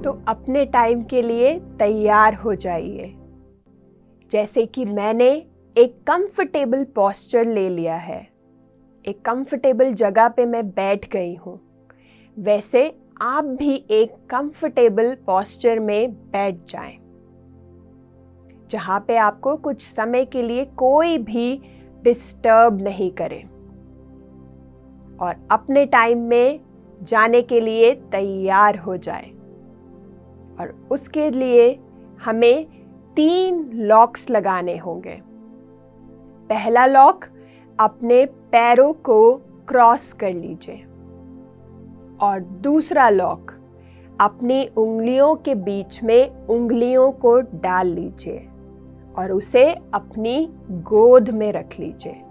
तो अपने टाइम के लिए तैयार हो जाइए। जैसे कि मैंने एक कंफर्टेबल पोस्चर ले लिया है, एक कंफर्टेबल जगह पे मैं बैठ गई हूँ, वैसे आप भी एक कंफर्टेबल पोस्चर में बैठ जाएं, जहाँ पे आपको कुछ समय के लिए कोई भी डिस्टर्ब नहीं करे और अपने टाइम में जाने के लिए तैयार हो जाए। और उसके लिए हमें 3 लॉक्स लगाने होंगे। पहला लॉक, अपने पैरों को क्रॉस कर लीजिए और दूसरा लॉक, अपनी उंगलियों के बीच में उंगलियों को डाल लीजिए और उसे अपनी गोद में रख लीजिए।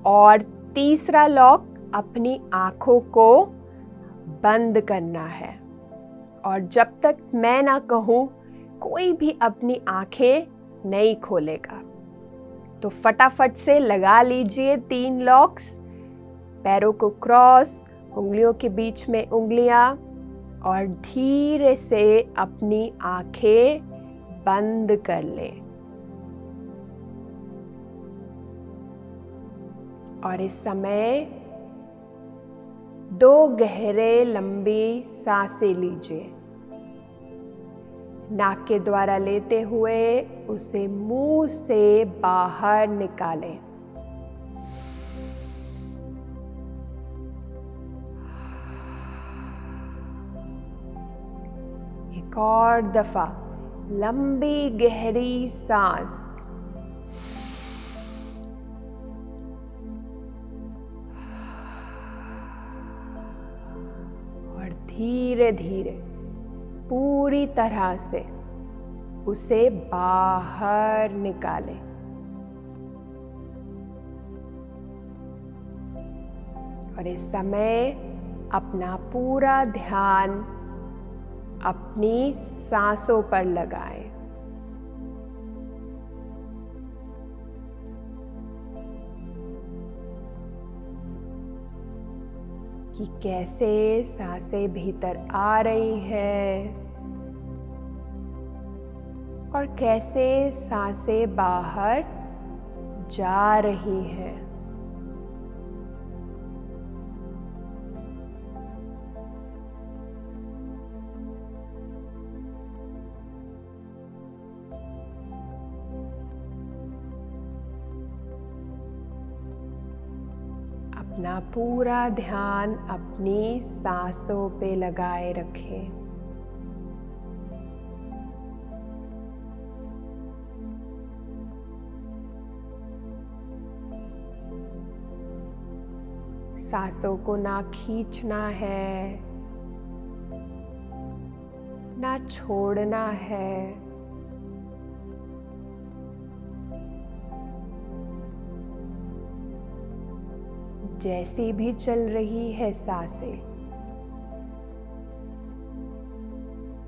और तीसरा लॉक, अपनी आँखों को बंद करना है और जब तक मैं ना कहूँ कोई भी अपनी आँखें नहीं खोलेगा। तो फटाफट से लगा लीजिए 3 लॉक्स, पैरों को क्रॉस, उंगलियों के बीच में उंगलियां और धीरे से अपनी आँखें बंद कर लें। और इस समय 2 गहरे लंबी सांसें लीजिए। नाक के द्वारा लेते हुए उसे मुंह से बाहर निकालें। एक और दफा लंबी गहरी सांस। और धीरे धीरे पूरी तरह से उसे बाहर निकालें। और इस समय अपना पूरा ध्यान अपनी सांसों पर लगाएं। कि कैसे सांसें भीतर आ रही हैं और कैसे सांसें बाहर जा रही हैं। अपना पूरा ध्यान अपनी सांसों पे लगाए रखें। सांसों को ना खींचना है, ना छोड़ना है। जैसी भी चल रही है सांसें,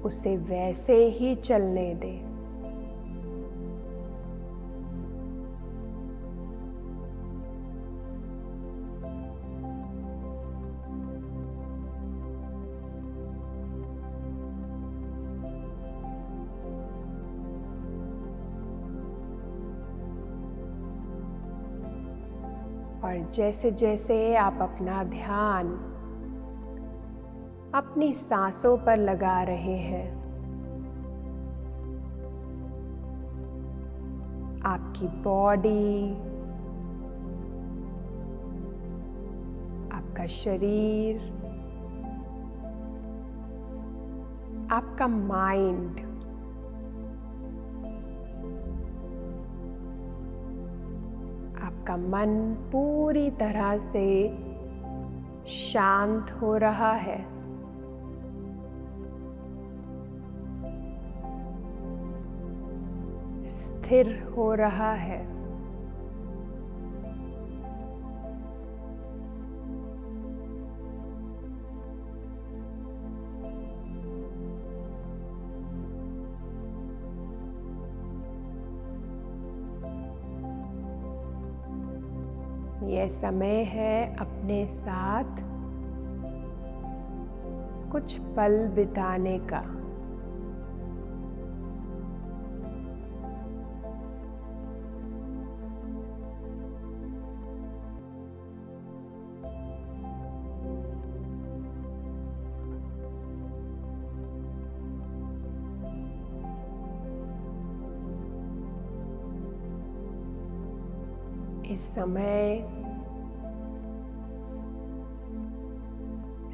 उसे वैसे ही चलने दें। और जैसे जैसे आप अपना ध्यान अपनी सांसों पर लगा रहे हैं, आपकी बॉडी, आपका शरीर, आपका माइंड आपका मन पूरी तरह से शांत हो रहा है। स्थिर हो रहा है। यह समय है अपने साथ कुछ पल बिताने का। इस समय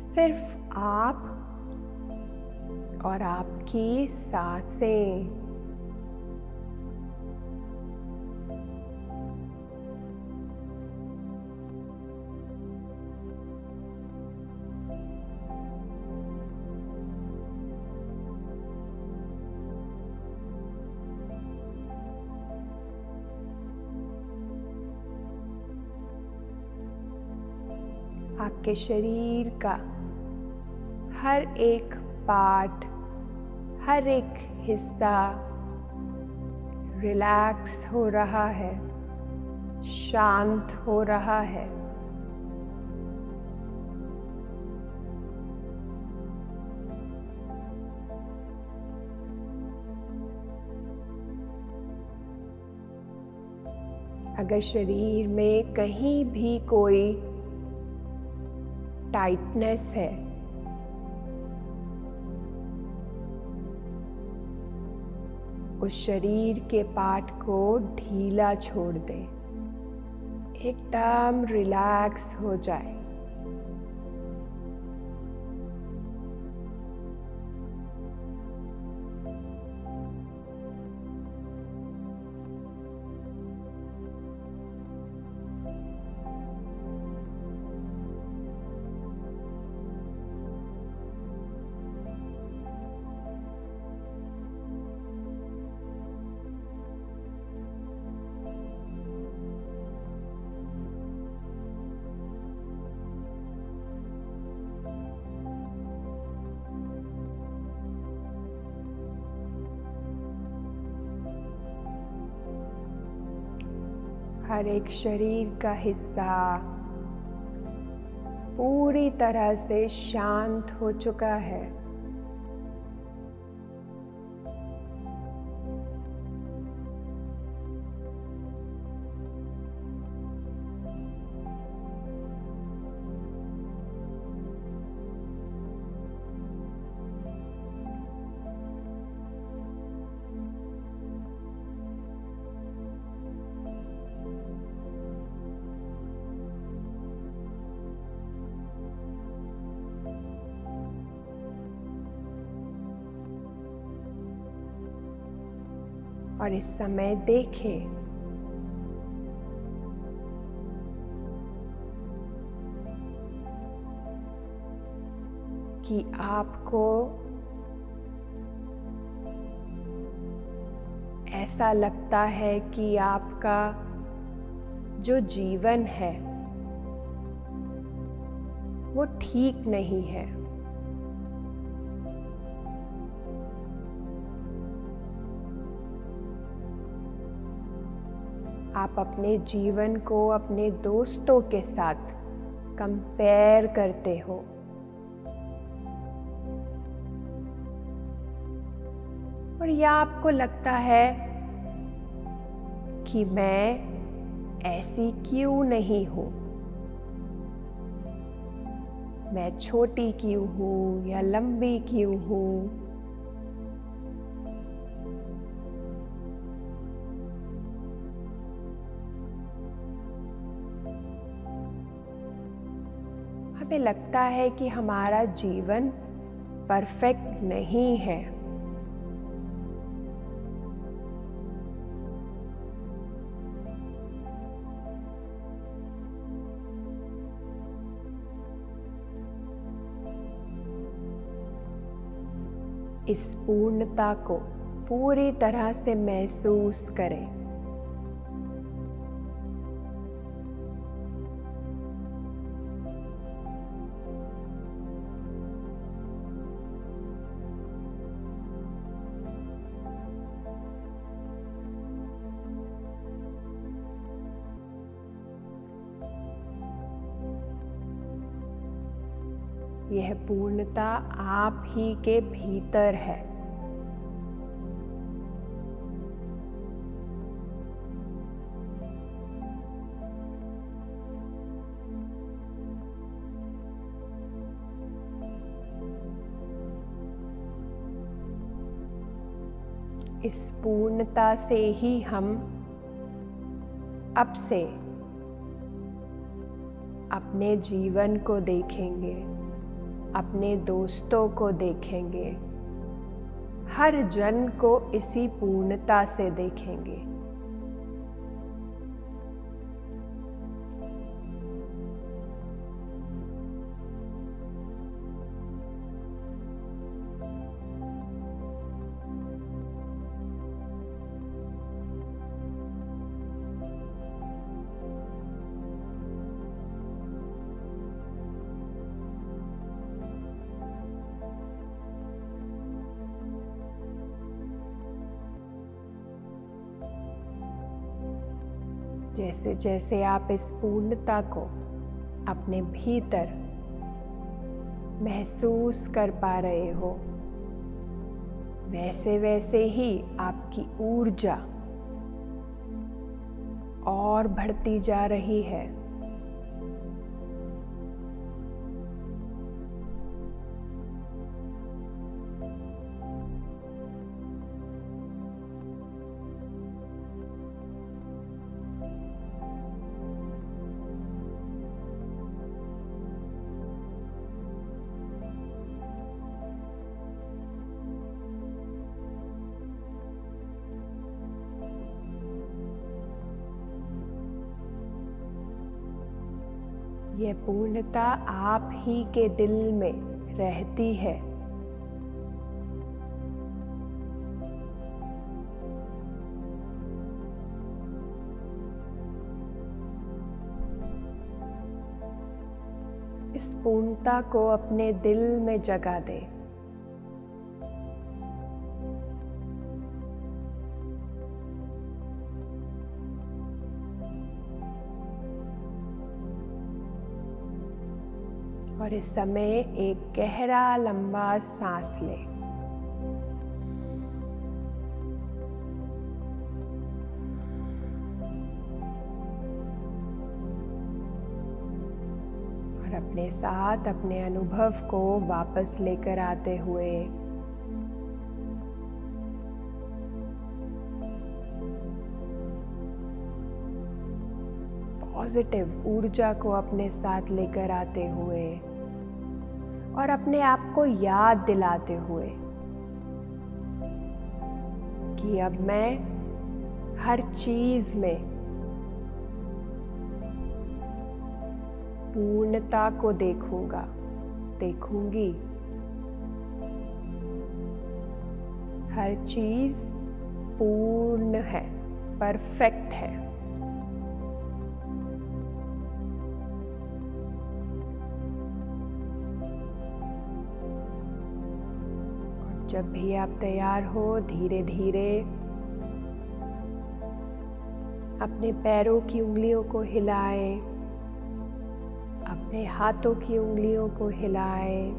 सिर्फ आप और आपकी सांसें आपके शरीर का हर एक पार्ट, हर एक हिस्सा रिलैक्स हो रहा है, शांत हो रहा है। अगर शरीर में कहीं भी कोई टाइटनेस है, उस शरीर के पार्ट को ढीला छोड़ दें, एकदम रिलैक्स हो जाए। हर एक शरीर का हिस्सा पूरी तरह से शांत हो चुका है। और इस समय देखें कि आपको ऐसा लगता है कि आपका जो जीवन है वो ठीक नहीं है। आप अपने जीवन को अपने दोस्तों के साथ कंपेयर करते हो। और यह आपको लगता है कि मैं ऐसी क्यों नहीं हूँ, मैं छोटी क्यों हूँ या लंबी क्यों हूँ। हमें लगता है कि हमारा जीवन परफेक्ट नहीं है। इस पूर्णता को पूरी तरह से महसूस करें। यह पूर्णता आप ही के भीतर है। इस पूर्णता से ही हम अब से अपने जीवन को देखेंगे, अपने दोस्तों को देखेंगे, हर जन को इसी पूर्णता से देखेंगे। जैसे जैसे आप इस पूर्णता को अपने भीतर महसूस कर पा रहे हो, वैसे वैसे ही आपकी ऊर्जा और बढ़ती जा रही है। यह पूर्णता आप ही के दिल में रहती है। इस पूर्णता को अपने दिल में जगा दे। और इस समय एक गहरा लंबा सांस लें। और अपने साथ अपने अनुभव को वापस लेकर आते हुए पॉजिटिव ऊर्जा को अपने साथ लेकर आते हुए और अपने आप को याद दिलाते हुए कि अब मैं हर चीज में पूर्णता को देखूंगी। हर चीज पूर्ण है, परफेक्ट है। जब भी आप तैयार हो, धीरे धीरे अपने पैरों की उंगलियों को हिलाएं, अपने हाथों की उंगलियों को हिलाएं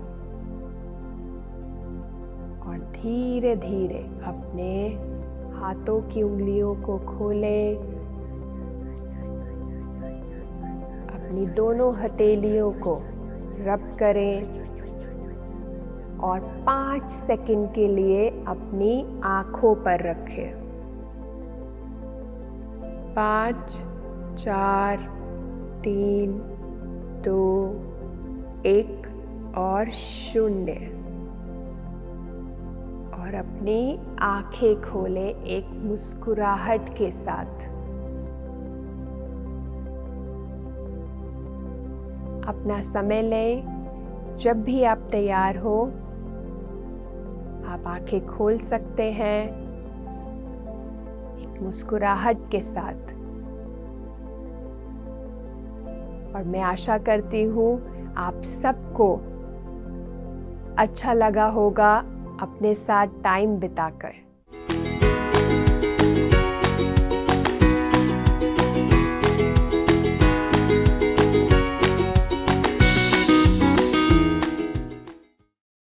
और धीरे धीरे अपने हाथों की उंगलियों को खोलें। अपनी दोनों हथेलियों को रब करें और 5 सेकंड के लिए अपनी आंखों पर रखें। 5, 4, 3, 2, 1 और 0। और अपनी आंखें खोलें एक मुस्कुराहट के साथ। अपना समय लें। जब भी आप तैयार हो, आप आंखें खोल सकते हैं एक मुस्कुराहट के साथ। और मैं आशा करती हूँ आप सबको अच्छा लगा होगा अपने साथ टाइम बिताकर।